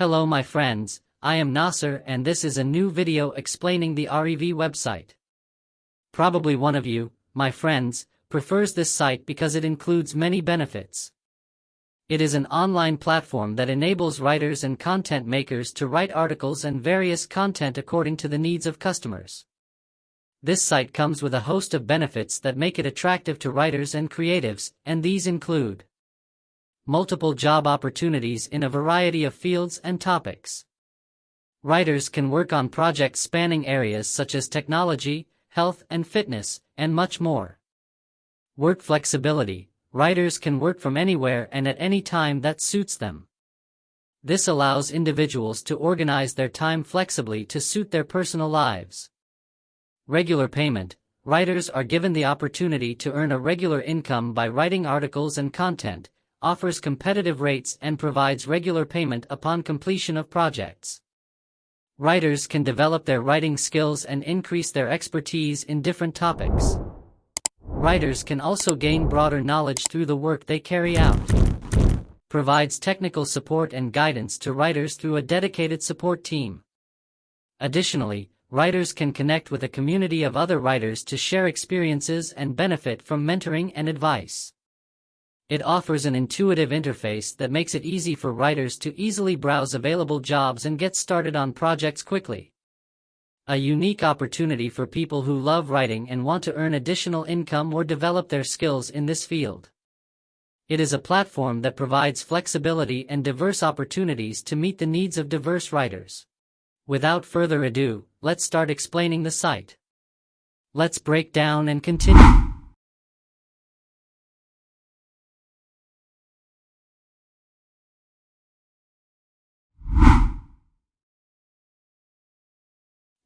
Hello my friends, I am Nasser and this is a new video explaining the REV website. Probably one of you, my friends, prefers this site because it includes many benefits. It is an online platform that enables writers and content makers to write articles and various content according to the needs of customers. This site comes with a host of benefits that make it attractive to writers and creatives, and these include multiple job opportunities in a variety of fields and topics. Writers can work on projects spanning areas such as technology, health and fitness, and much more. Work flexibility. Writers can work from anywhere and at any time that suits them. This allows individuals to organize their time flexibly to suit their personal lives. Regular payment. Writers are given the opportunity to earn a regular income by writing articles and content, offers competitive rates and provides regular payment upon completion of projects. Writers can develop their writing skills and increase their expertise in different topics. Writers can also gain broader knowledge through the work they carry out. Provides technical support and guidance to writers through a dedicated support team. Additionally, writers can connect with a community of other writers to share experiences and benefit from mentoring and advice. It offers an intuitive interface that makes it easy for writers to easily browse available jobs and get started on projects quickly. A unique opportunity for people who love writing and want to earn additional income or develop their skills in this field. It is a platform that provides flexibility and diverse opportunities to meet the needs of diverse writers. Without further ado, let's start explaining the site. Let's break down and continue.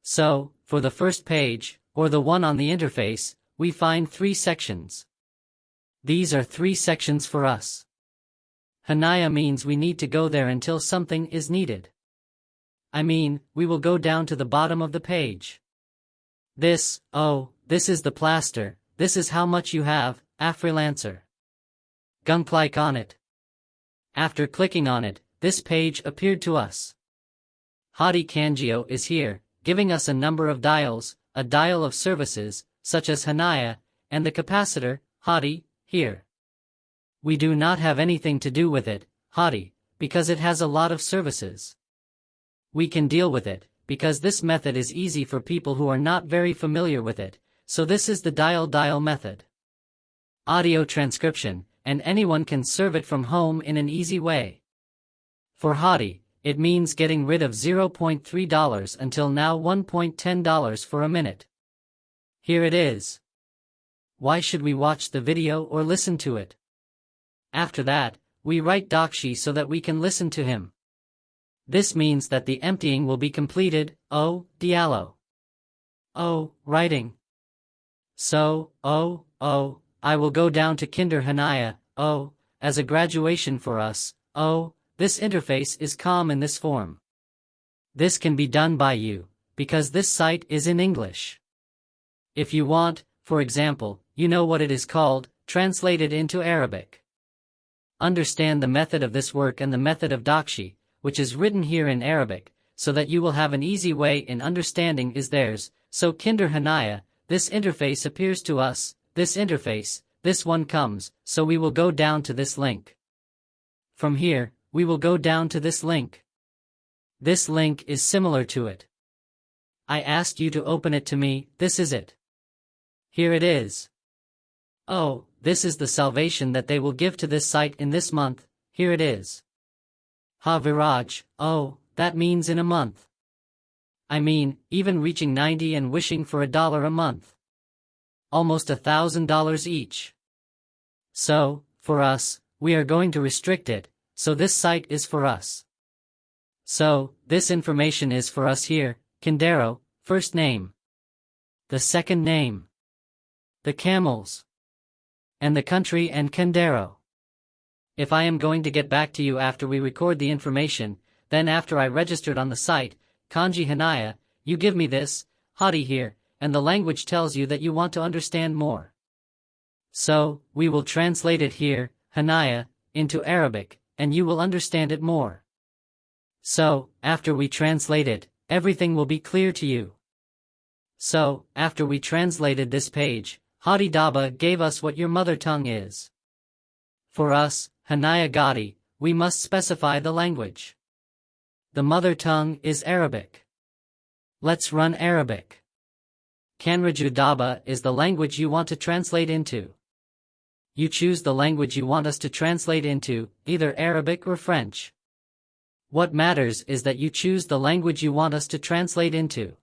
So, for the first page, or the one on the interface, we find 3 sections. These are 3 sections for us. Hanaya means we need to go there until something is needed. I mean, we will go down to the bottom of the page. This is the plaster, this is how much you have, a freelancer. Click on it. After clicking on it, this page appeared to us. Hadi Kanjio is here, giving us a number of dials, a dial of services, such as Hanaya, and the capacitor, Hadi, here. We do not have anything to do with it, Hadi, because it has a lot of services. We can deal with it, because this method is easy for people who are not very familiar with it, so this is the dial method. Audio transcription, and anyone can serve it from home in an easy way. For Hadi, it means getting rid of $0.3 until now $1.10 for a minute. Here it is. Why should we watch the video or listen to it? After that, we write Dakshi so that we can listen to him. This means that the emptying will be completed, diallo. Writing. So, I will go down to Kinder Hanaya, as a graduation for us, this interface is calm in this form. This can be done by you, because this site is in English. If you want, for example, you know what it is called, translated into Arabic. Understand the method of this work and the method of Dakshi, which is written here in Arabic, so that you will have an easy way in understanding is theirs. So Kinder Hanaya, this interface appears to us, this interface, this one comes, so we will go down to this link. From here, we will go down to this link. This link is similar to it. I asked you to open it to me, this is it. Here it is. This is the salvation that they will give to this site in this month, here it is. Ha Viraj, that means in a month. I mean, even reaching 90 and wishing for $1 a month. Almost $1,000 each. So, for us, we are going to restrict it, so this site is for us. So, this information is for us here, Kindero, first name. The second name. The camels. And the country and Kindero. If I am going to get back to you after we record the information, then after I registered on the site, Kanji Hanaya, you give me this, Hadi here, and the language tells you that you want to understand more. So, we will translate it here, Hanaya, into Arabic, and you will understand it more. So, after we translate it, everything will be clear to you. So, after we translated this page, Hadi Daba gave us what your mother tongue is. For us, Hanaya Gadi, we must specify the language. The mother tongue is Arabic. Let's run Arabic. Kanraju Daba is the language you want to translate into. You choose the language you want us to translate into, either Arabic or French. What matters is that you choose the language you want us to translate into.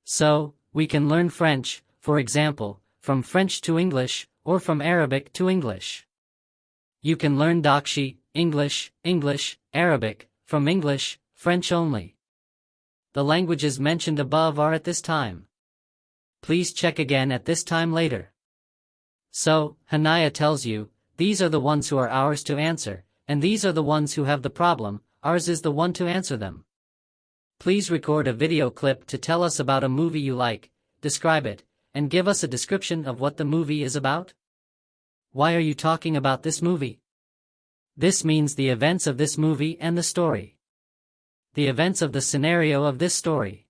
So, we can learn French, for example, from French to English, or from Arabic to English. You can learn Dakshi, English, Arabic, from English, French only. The languages mentioned above are at this time. Please check again at this time later. So, Hanaya tells you, these are the ones who are ours to answer, and these are the ones who have the problem, ours is the one to answer them. Please record a video clip to tell us about a movie you like, describe it, and give us a description of what the movie is about. Why are you talking about this movie? This means the events of this movie and the story. The events of the scenario of this story.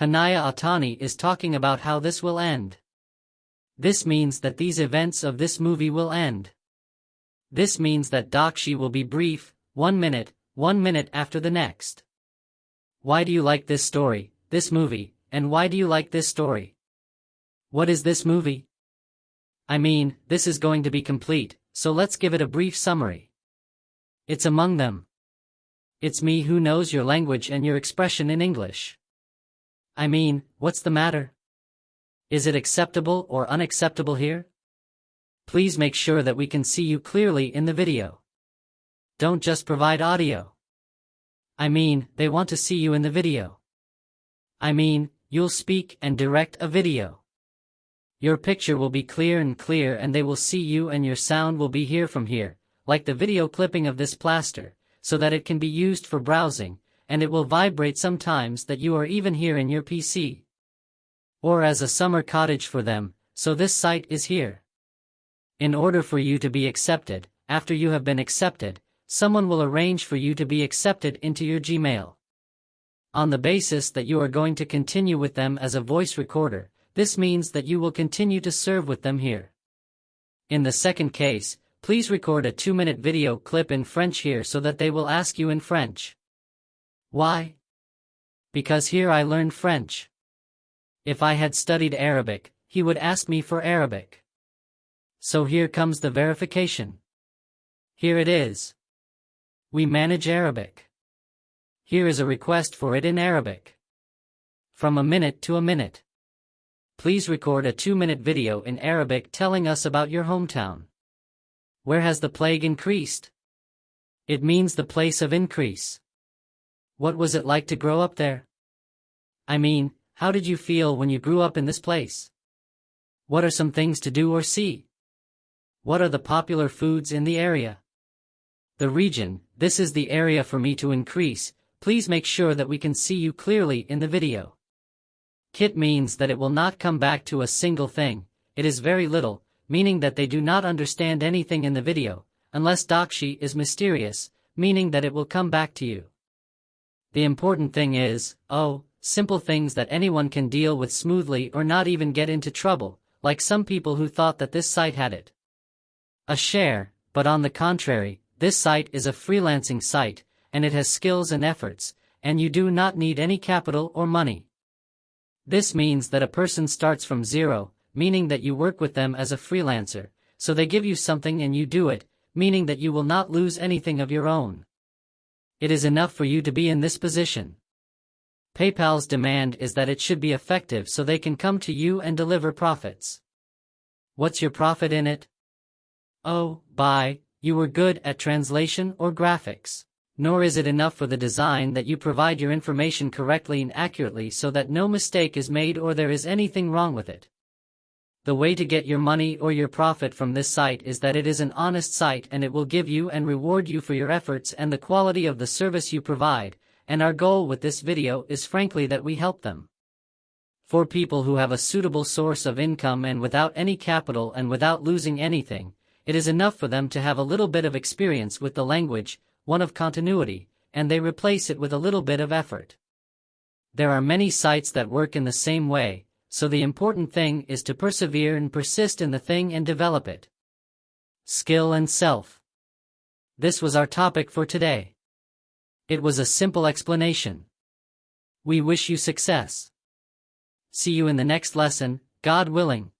Hanaya Atani is talking about how this will end. This means that these events of this movie will end. This means that Dakshi will be brief, 1 minute after the next. Why do you like this story, this movie, and why do you like this story? What is this movie? I mean, this is going to be complete, so let's give it a brief summary. It's among them. It's me who knows your language and your expression in English. I mean, what's the matter? Is it acceptable or unacceptable here? Please make sure that we can see you clearly in the video. Don't just provide audio. I mean, they want to see you in the video. I mean, you'll speak and direct a video. Your picture will be clear and they will see you and your sound will be here from here, like the video clipping of this plaster, so that it can be used for browsing, and it will vibrate sometimes that you are even here in your PC. Or as a summer cottage for them, so this site is here. In order for you to be accepted, after you have been accepted, someone will arrange for you to be accepted into your Gmail. On the basis that you are going to continue with them as a voice recorder, this means that you will continue to serve with them here. In the second case, please record a 2-minute video clip in French here so that they will ask you in French. Why? Because here I learned French. If I had studied Arabic, he would ask me for Arabic. So here comes the verification. Here it is. We manage Arabic. Here is a request for it in Arabic. From a minute to a minute. Please record a 2-minute video in Arabic telling us about your hometown. Where has the plague increased? It means the place of increase. What was it like to grow up there? I mean, how did you feel when you grew up in this place? What are some things to do or see? What are the popular foods in the area? The region, this is the area for me to increase. Please make sure that we can see you clearly in the video. Kit means that it will not come back to a single thing, it is very little, meaning that they do not understand anything in the video, unless Dakshi is mysterious, meaning that it will come back to you. The important thing is, simple things that anyone can deal with smoothly or not even get into trouble, like some people who thought that this site had it. A share, but on the contrary, this site is a freelancing site, and it has skills and efforts, and you do not need any capital or money. This means that a person starts from zero, meaning that you work with them as a freelancer, so they give you something and you do it, meaning that you will not lose anything of your own. It is enough for you to be in this position. PayPal's demand is that it should be effective so they can come to you and deliver profits. What's your profit in it? You were good at translation or graphics. Nor is it enough for the design that you provide your information correctly and accurately so that no mistake is made or there is anything wrong with it. The way to get your money or your profit from this site is that it is an honest site and it will give you and reward you for your efforts and the quality of the service you provide, and our goal with this video is frankly that we help them. For people who have a suitable source of income and without any capital and without losing anything, it is enough for them to have a little bit of experience with the language, one of continuity, and they replace it with a little bit of effort. There are many sites that work in the same way, so the important thing is to persevere and persist in the thing and develop it. Skill and self. This was our topic for today. It was a simple explanation. We wish you success. See you in the next lesson, God willing.